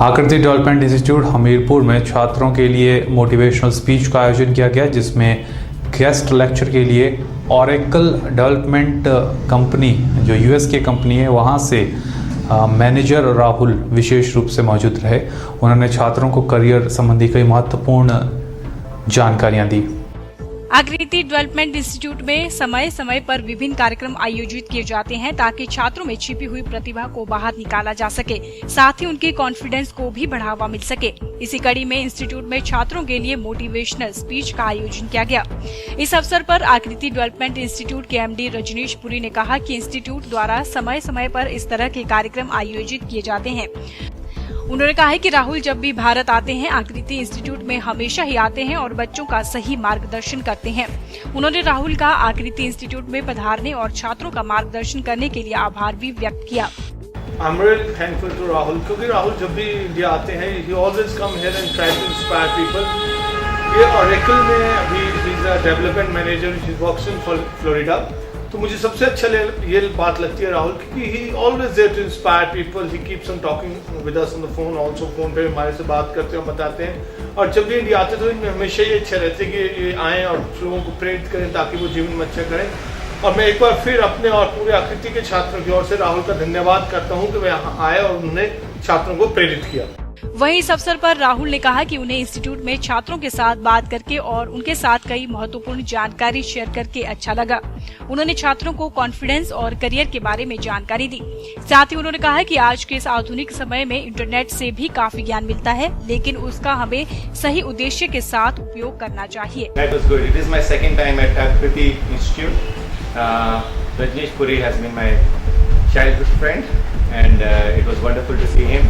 आकृति development institute Hamirpur में छात्रों के लिए मोटिवेशनल स्पीच का आयोजन किया गया, जिसमें गेस्ट लेक्चर के लिए ओरेकल डेवलपमेंट कंपनी जो यूएस की कंपनी है वहां से मैनेजर राहुल विशेष रूप से मौजूद रहे। उन्होंने छात्रों को करियर संबंधी कई महत्वपूर्ण जानकारियां दी। आकृति डेवलपमेंट इंस्टीट्यूट में समय समय पर विभिन्न कार्यक्रम आयोजित किए जाते हैं ताकि छात्रों में छिपी हुई प्रतिभा को बाहर निकाला जा सके, साथ ही उनके कॉन्फिडेंस को भी बढ़ावा मिल सके। इसी कड़ी में इंस्टीट्यूट में छात्रों के लिए मोटिवेशनल स्पीच का आयोजन किया गया। इस अवसर पर आकृति डेवलपमेंट इंस्टीट्यूट के एमडी रजनीश पुरी ने कहा कि इंस्टीट्यूट द्वारा समय समय पर इस तरह के कार्यक्रम आयोजित किए जाते हैं। उन्होंने कहा है कि राहुल जब भी भारत आते हैं आकृति इंस्टीट्यूट में हमेशा ही आते हैं और बच्चों का सही मार्गदर्शन करते हैं। उन्होंने राहुल का आकृति इंस्टीट्यूट में पधारने और छात्रों का मार्गदर्शन करने के लिए आभार भी व्यक्त किया। I'm really thankful to Rahul, क्योंकि राहुल जब भी इंडिया आते हैं he always come here and try to inspire people। ये Oracle में अभी he is a development manager, he works in Florida। तो मुझे सबसे अच्छा ये बात लगती है राहुल की, he always there to inspire people, he keeps on talking with us on the phone also, phone पे हमारे से बात करते हैं, बताते हैं। और जब भी इंडिया आते तो इनमें हमेशा ये इच्छा रहती है कि ये आएँ और लोगों को प्रेरित करें ताकि वो जीवन में अच्छा करें। और मैं एक बार फिर अपने और पूरे आकृति के छात्रों की ओर से राहुल का धन्यवाद करता हूँ कि वे यहाँ आए और उन्होंने छात्रों को प्रेरित किया। वहीं इस अवसर पर राहुल ने कहा कि उन्हें इंस्टीट्यूट में छात्रों के साथ बात करके और उनके साथ कई महत्वपूर्ण जानकारी शेयर करके अच्छा लगा। उन्होंने छात्रों को कॉन्फिडेंस और करियर के बारे में जानकारी दी। साथ ही उन्होंने कहा कि आज के इस आधुनिक समय में इंटरनेट से भी काफी ज्ञान मिलता है, लेकिन उसका हमें सही उद्देश्य के साथ उपयोग करना चाहिए। Rajneesh Puri has been my childhood friend, and it was wonderful to see him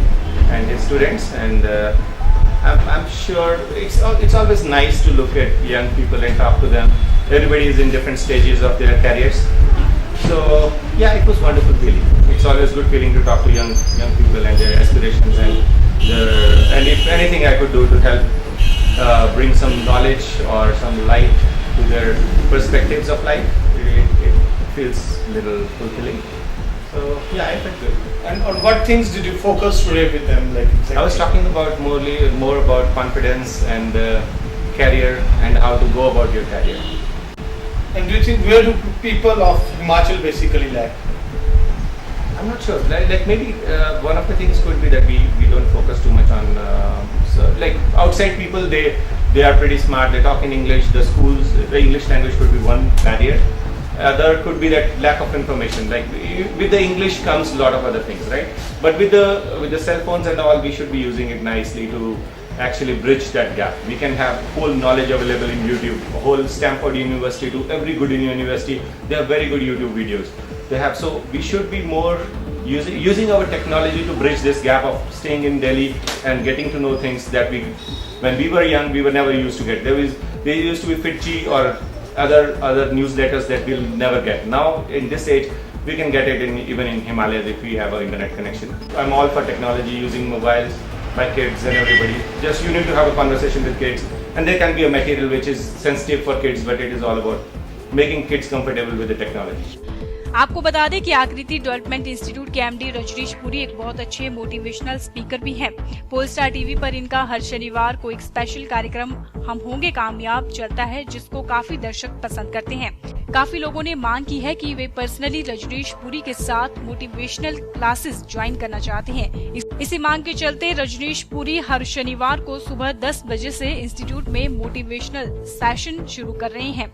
and his students. And I'm sure it's always nice to look at young people and talk to them. Everybody is in different stages of their careers, so yeah, it was wonderful feeling. It's always good feeling to talk to young people and their aspirations and if anything I could do to help bring some knowledge or some light to their perspectives of life. It feels a little fulfilling. So yeah, I felt good. And on what things did you focus today with them? Like exactly? I was talking about more about confidence and career and how to go about your career. And do you think where do people of Himachal basically lack? I'm not sure. Like maybe one of the things could be that we don't focus too much on like outside people. They are pretty smart. They talk in English. The schools, the English language could be one barrier. Other could be that lack of information. Like with the English comes a lot of other things, right? But with the cell phones and all, we should be using it nicely to actually bridge that gap. We can have whole knowledge available in YouTube. Whole Stanford University to every good university, they have very good YouTube videos. They have, so we should be more using our technology to bridge this gap of staying in Delhi and getting to know things that when we were young, we were never used to get. There used to be FitG or other newsletters that we'll never get. Now in this age, we can get it even in Himalayas if we have an internet connection. I'm all for technology, using mobiles by kids and everybody. Just you need to have a conversation with kids, and there can be a material which is sensitive for kids, but it is all about making kids comfortable with the technology. आपको बता दें कि आकृति development institute के MD Rajneesh Puri एक बहुत अच्छे motivational speaker भी हैं। पोलस्टार टीवी पर इनका हर शनिवार को एक स्पेशल कार्यक्रम हम होंगे कामयाब चलता है, जिसको काफी दर्शक पसंद करते हैं। काफी लोगों ने मांग की है कि वे पर्सनली रजनीश पुरी के साथ मोटिवेशनल क्लासेस ज्वाइन करना चाहते हैं। इसी मांग के चलते रजनीश पुरी हर शनिवार को सुबह 10 बजे से इंस्टीट्यूट में मोटिवेशनल सेशन शुरू कर रहे हैं।